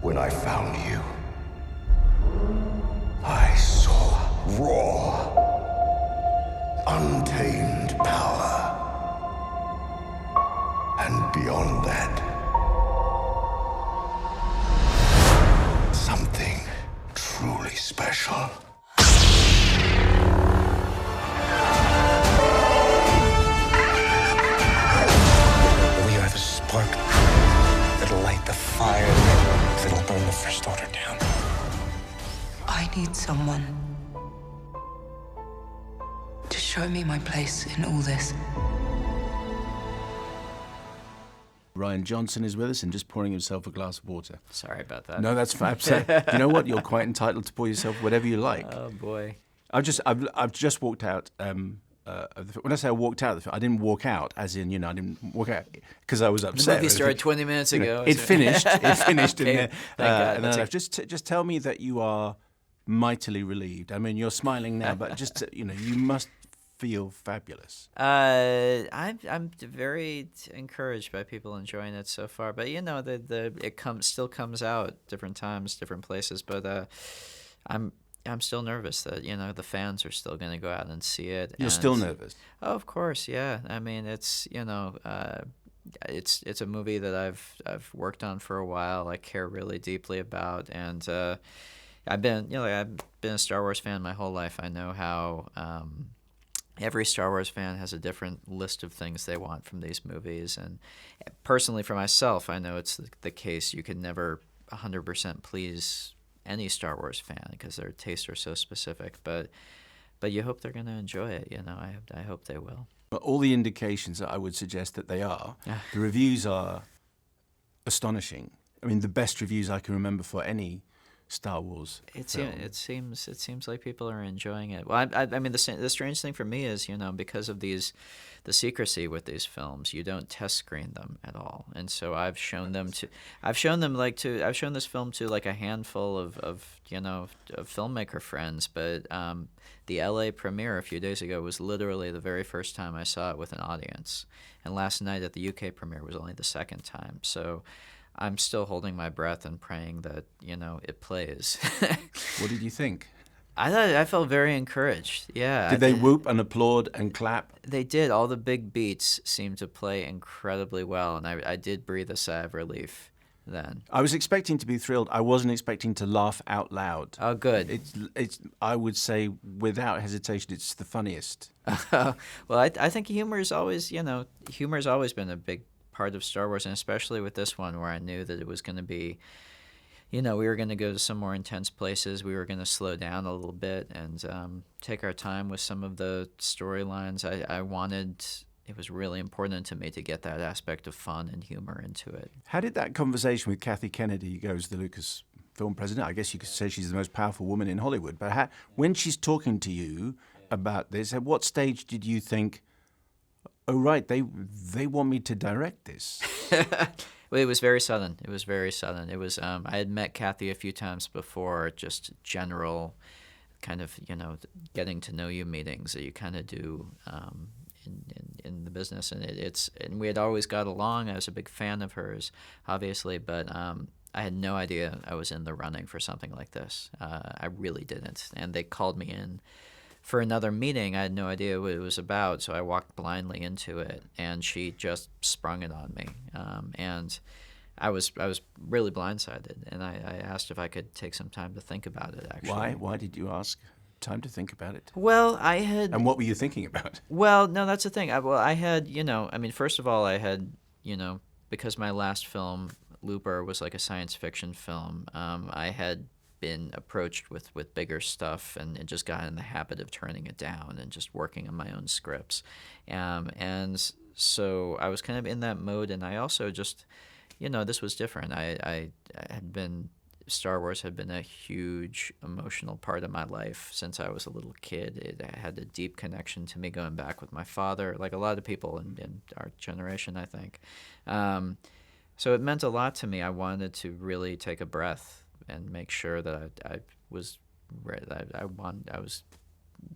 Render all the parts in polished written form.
When I found you, I saw raw, untamed power. And beyond that, something truly special. We are the spark that'll light the fire that'll burn the First Order down. I need someone to show me my place in all this. Rian Johnson is with us and just pouring himself a glass of water. Sorry about that. No, that's fine. You know what? You're quite entitled to pour yourself whatever you like. Oh boy. I've just walked out. When I say I walked out, I didn't walk out, as in, I didn't walk out because I was upset. The movie started 20 minutes ago. It finished. It finished in Okay, there. thank God. And then just tell me that you are mightily relieved. I mean, you're smiling now, but just you must feel fabulous. I'm very encouraged by people enjoying it so far, but it still comes out different times, different places. But I'm still nervous that the fans are still going to go out and see it. You're still nervous? Oh, of course, yeah. I mean, it's it's a movie that I've worked on for a while. I care really deeply about, and I've been a Star Wars fan my whole life. I know how. Every Star Wars fan has a different list of things they want from these movies. And personally, for myself, I know it's the case. You can never 100% please any Star Wars fan because their tastes are so specific. But you hope they're going to enjoy it. I hope they will. But all the indications, I would suggest that they are. The reviews are astonishing. I mean, the best reviews I can remember for any Star Wars film. It seems like people are enjoying it. Well, I mean, the strange thing for me is, because of the secrecy with these films, you don't test screen them at all. And so I've shown this film to like a handful of filmmaker friends. But the LA premiere a few days ago was literally the very first time I saw it with an audience, and last night at the UK premiere was only the second time. So I'm still holding my breath and praying that, it plays. What did you think? I felt very encouraged, yeah. Did they whoop and applaud and clap? They did. All the big beats seemed to play incredibly well, and I did breathe a sigh of relief then. I was expecting to be thrilled. I wasn't expecting to laugh out loud. Oh, good. It's. I would say, without hesitation, it's the funniest. Well, I think humor's always been a big part of Star Wars, and especially with this one where I knew that it was going to be, we were going to go to some more intense places. We were going to slow down a little bit and take our time with some of the storylines. It was really important to me to get that aspect of fun and humor into it. How did that conversation with Kathy Kennedy, who goes the Lucasfilm president, I guess you could say she's the most powerful woman in Hollywood, but when she's talking to you about this, at what stage did you think, oh, right, they want me to direct this? Well, it was very sudden. It was I had met Kathy a few times before, just general kind of, getting to know you meetings that you kind of do in the business. And and we had always got along. I was a big fan of hers, obviously, but I had no idea I was in the running for something like this. I really didn't. And they called me in for another meeting. I had no idea what it was about, so I walked blindly into it, and she just sprung it on me. And I was really blindsided, and I asked if I could take some time to think about it, actually. Why did you ask time to think about it? Well, I had... And what were you thinking about? Well, no, that's the thing. I had, first of all, I had, because my last film, Looper, was like a science fiction film, I had been approached with bigger stuff and just got in the habit of turning it down and just working on my own scripts. And so I was kind of in that mode, and I also just, this was different. I had been, Star Wars had been a huge emotional part of my life since I was a little kid. It had a deep connection to me going back with my father, like a lot of people in our generation, I think. So it meant a lot to me. I wanted to really take a breath and make sure that I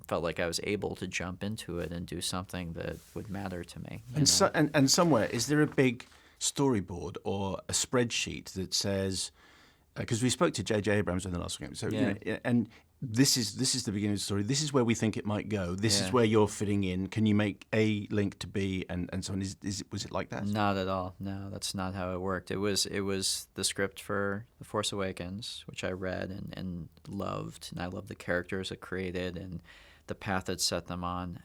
felt like I was able to jump into it and do something that would matter to me. And somewhere, is there a big storyboard or a spreadsheet that says because we spoke to JJ Abrams in the last game. So Yeah. and this is the beginning of the story. This is where we think it might go. This is Yeah. where you're fitting in. Can you make A link to B and so on? Was it like that? Not at all. No, that's not how it worked. It was the script for The Force Awakens, which I read and loved, and I loved the characters it created and the path it set them on.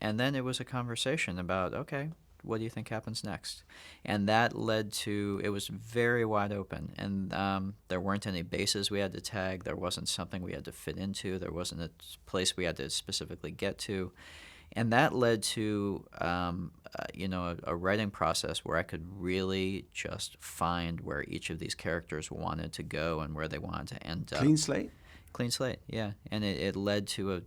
And then it was a conversation about, okay, what do you think happens next? And that led to, it was very wide open, and there weren't any bases we had to tag. There wasn't something we had to fit into. There wasn't a place we had to specifically get to. And that led to, a writing process where I could really just find where each of these characters wanted to go and where they wanted to end up. Clean slate? Clean slate, yeah. And it led to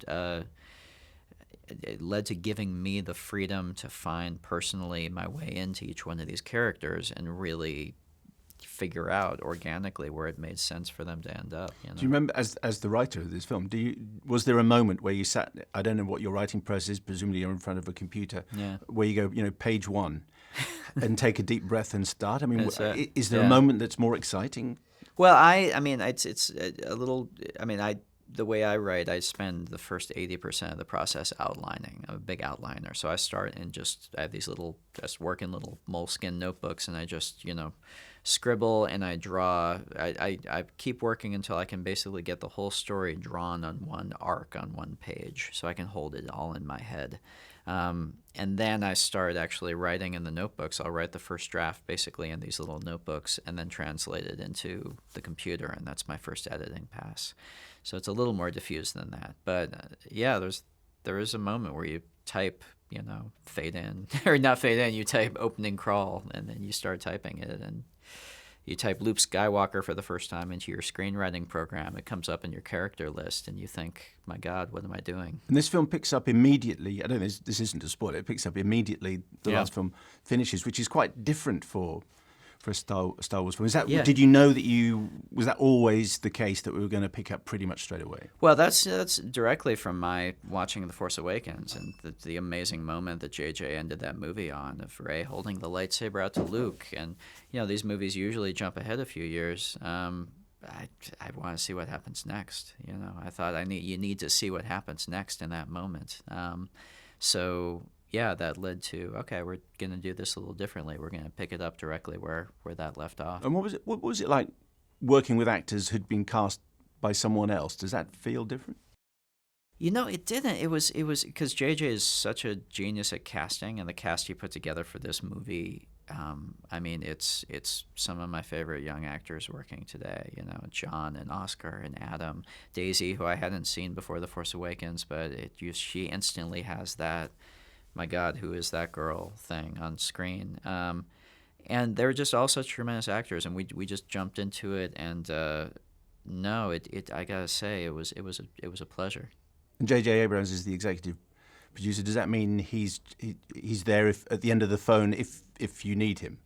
it led to giving me the freedom to find personally my way into each one of these characters and really figure out organically where it made sense for them to end up. You know? Do you remember, as the writer of this film, was there a moment where you sat? I don't know what your writing process is. Presumably, you're in front of a computer. Yeah. Where you go, page 1, and take a deep breath and start. I mean, is there a Yeah. moment that's more exciting? Well, I mean, it's a little. I mean, the way I write, I spend the first 80% of the process outlining. I'm a big outliner, so I start and I have these just working little moleskin notebooks, and I just scribble and I draw. I keep working until I can basically get the whole story drawn on one arc on one page, so I can hold it all in my head. And then I start actually writing in the notebooks. I'll write the first draft basically in these little notebooks and then translate it into the computer, and that's my first editing pass. So it's a little more diffuse than that. But there is a moment where you type, fade in, or not fade in, you type opening crawl, and then you start typing it, and you type Luke Skywalker for the first time into your screenwriting program. It comes up in your character list, and you think, my God, what am I doing? And this film picks up immediately. I don't know, this isn't a spoiler. It picks up immediately. The last film finishes, which is quite different for a Star Wars film. Did you know was that always the case, that we were going to pick up pretty much straight away? Well, that's directly from my watching The Force Awakens and the amazing moment that JJ ended that movie on, of Rey holding the lightsaber out to Luke. And these movies usually jump ahead a few years. I want to see what happens next. I thought you need to see what happens next in that moment. Yeah, that led to, okay, we're going to do this a little differently. We're going to pick it up directly where that left off. And what was it like working with actors who'd been cast by someone else? Does that feel different? It didn't. It was because JJ is such a genius at casting, and the cast he put together for this movie, I mean, it's some of my favorite young actors working today. John and Oscar and Adam, Daisy, who I hadn't seen before The Force Awakens, but she instantly has that, my God, who is that girl thing on screen. And they were just all such tremendous actors, and we just jumped into it. And I gotta say, it was a pleasure. And JJ Abrams is the executive producer. Does that mean he's there at the end of the phone if you need him?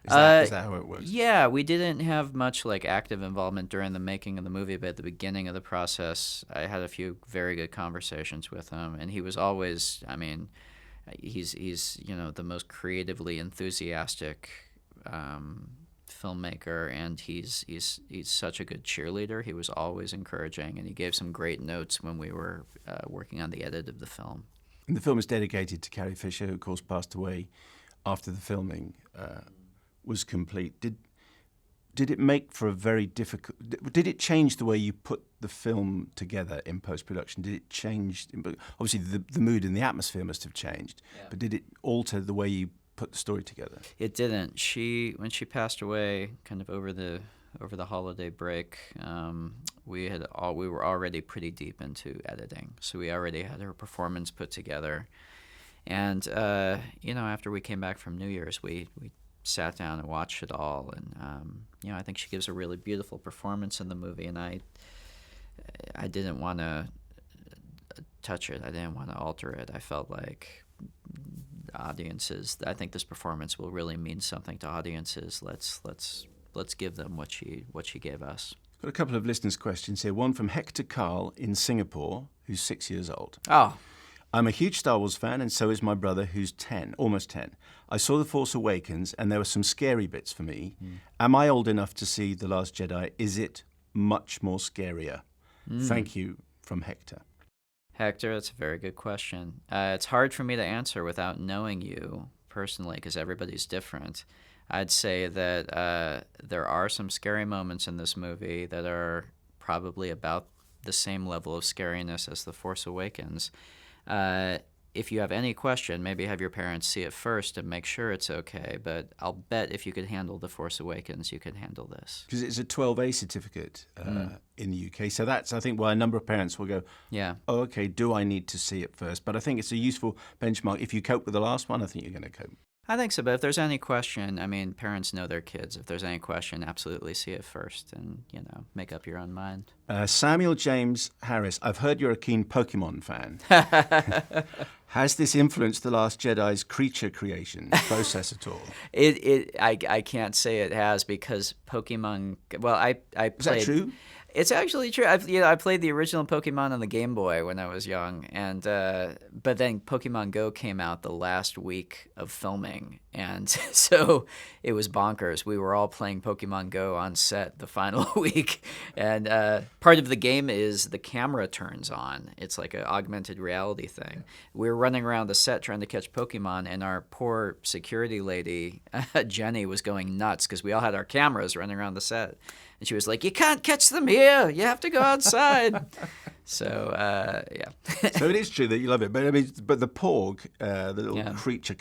Is that how it works? Yeah, we didn't have much active involvement during the making of the movie, but at the beginning of the process, I had a few very good conversations with him, and he was always, I mean, he's the most creatively enthusiastic filmmaker, and he's such a good cheerleader. He was always encouraging, and he gave some great notes when we were working on the edit of the film. And the film is dedicated to Carrie Fisher, who of course passed away after the filming was complete. Did it make for a very difficult? Did it change the way you put the film together in post-production? Did it change? Obviously, the mood and the atmosphere must have changed, but did it alter the way you put the story together? It didn't. When she passed away, kind of over the holiday break, we were already pretty deep into editing, so we already had her performance put together, and after we came back from New Year's, we sat down and watched it all, and I think she gives a really beautiful performance in the movie, and I didn't want to touch it. I didn't want to alter it. I felt like audiences, I think this performance will really mean something to audiences. Let's give them what she gave us. Got a couple of listeners' questions here. One from Hector Carl in Singapore, who's 6 years old. Oh. I'm a huge Star Wars fan, and so is my brother, who's 10, almost 10. I saw The Force Awakens, and there were some scary bits for me. Am I old enough to see The Last Jedi? Is it much more scarier? Thank you, from Hector. Hector, that's a very good question. It's hard for me to answer without knowing you personally, because everybody's different. I'd say that there are some scary moments in this movie that are probably about the same level of scariness as The Force Awakens. If you have any question, maybe have your parents see it first and make sure it's okay. But I'll bet if you could handle The Force Awakens, you could handle this. Because it's a 12A certificate in the UK. So that's, I think, why a number of parents will go, Yeah. oh, okay, do I need to see it first? But I think it's a useful benchmark. If you cope with the last one, I think you're going to cope. I think so, but if there's any question, I mean, parents know their kids. If there's any question, absolutely see it first and, make up your own mind. Samuel James Harris, I've heard you're a keen Pokemon fan. Has this influenced The Last Jedi's creature creation process at all? I can't say it has because Pokemon. Well, I played. Is that true? It's actually true. I played the original Pokemon on the Game Boy when I was young, and but then Pokemon Go came out the last week of filming, and so it was bonkers. We were all playing Pokemon Go on set the final week, and part of the game is the camera turns on. It's like an augmented reality thing. We were running around the set trying to catch Pokemon, and our poor security lady, Jenny, was going nuts because we all had our cameras running around the set. And she was like, "You can't catch them here. You have to go outside." So, yeah. So it is true that you love it. But I mean, but the Porg, the little creature,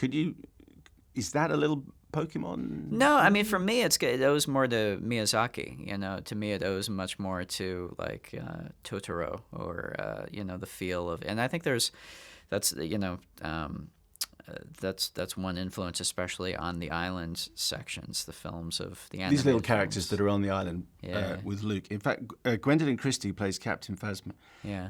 is that a little Pokemon? No, I mean, for me, it owes more to Miyazaki. To me, it owes much more to like Totoro or the feel of. And I think that's one influence, especially on the island sections, the films of the animated These little characters films. that are on the island with Luke. In fact, Gwendolyn Christie, who plays Captain Phasma,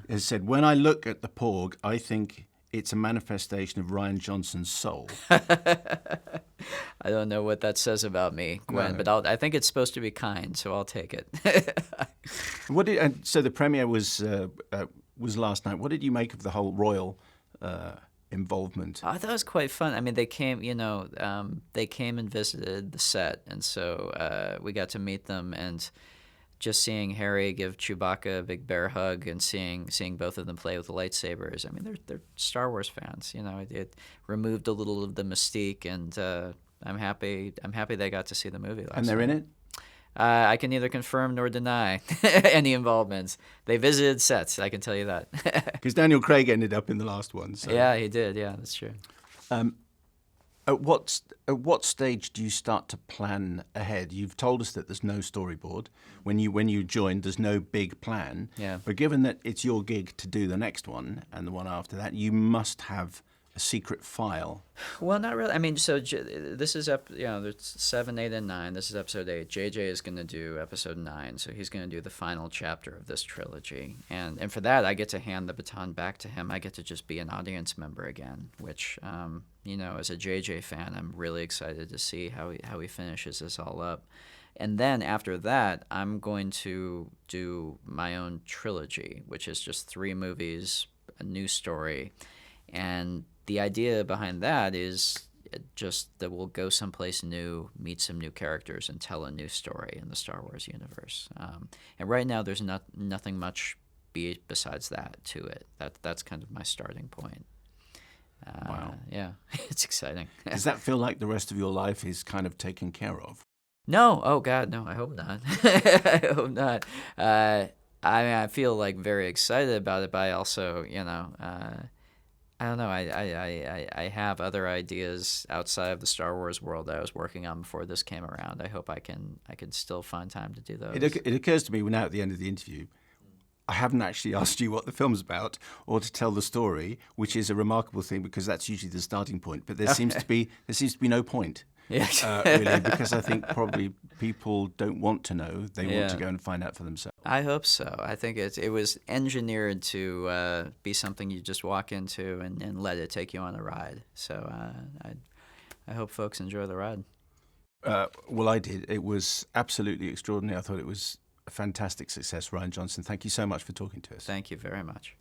has said, when I look at the Porg, I think it's a manifestation of Rian Johnson's soul. I don't know what that says about me, Gwen, but I think it's supposed to be kind, so I'll take it. So the premiere was last night. What did you make of the whole royal involvement? I thought it was quite fun. I mean, they came, they came and visited the set, and so we got to meet them, and just seeing Harry give Chewbacca a big bear hug and seeing both of them play with the lightsabers. I mean, they're Star Wars fans. It removed a little of the mystique, and I'm happy they got to see the movie last night. And they're in it? I can neither confirm nor deny any involvements. They visited sets, I can tell you that. Because Daniel Craig ended up in the last one. So. Yeah, he did. Yeah, that's true. At what stage do you start to plan ahead? You've told us that there's no storyboard. When you joined, there's no big plan. Yeah. But given that it's your gig to do the next one and the one after that, you must have a secret file. Well, not really. I mean, so this is there's 7, 8, and 9. This is episode 8. JJ is going to do episode 9, so he's going to do the final chapter of this trilogy. And for that, I get to hand the baton back to him. I get to just be an audience member again, which, as a JJ fan, I'm really excited to see how he finishes this all up. And then after that, I'm going to do my own trilogy, which is just 3 movies, a new story, and the idea behind that is just that we'll go someplace new, meet some new characters, and tell a new story in the Star Wars universe. And right now, there's nothing much besides that to it. That's kind of my starting point. Wow. Yeah, it's exciting. Does that feel like the rest of your life is kind of taken care of? No. Oh, God, no. I hope not. I hope not. I feel like very excited about it, but I also, I don't know. I have other ideas outside of the Star Wars world that I was working on before this came around. I hope I can still find time to do those. It occurs to me now at the end of the interview, I haven't actually asked you what the film's about or to tell the story, which is a remarkable thing because that's usually the starting point. But there seems to be no point. Yes. Really, because I think probably people don't want to know. They want to go and find out for themselves. I hope so. I think it was engineered to be something you just walk into and let it take you on a ride. So I hope folks enjoy the ride. Well, I did. It was absolutely extraordinary. I thought it was a fantastic success, Rian Johnson. Thank you so much for talking to us. Thank you very much.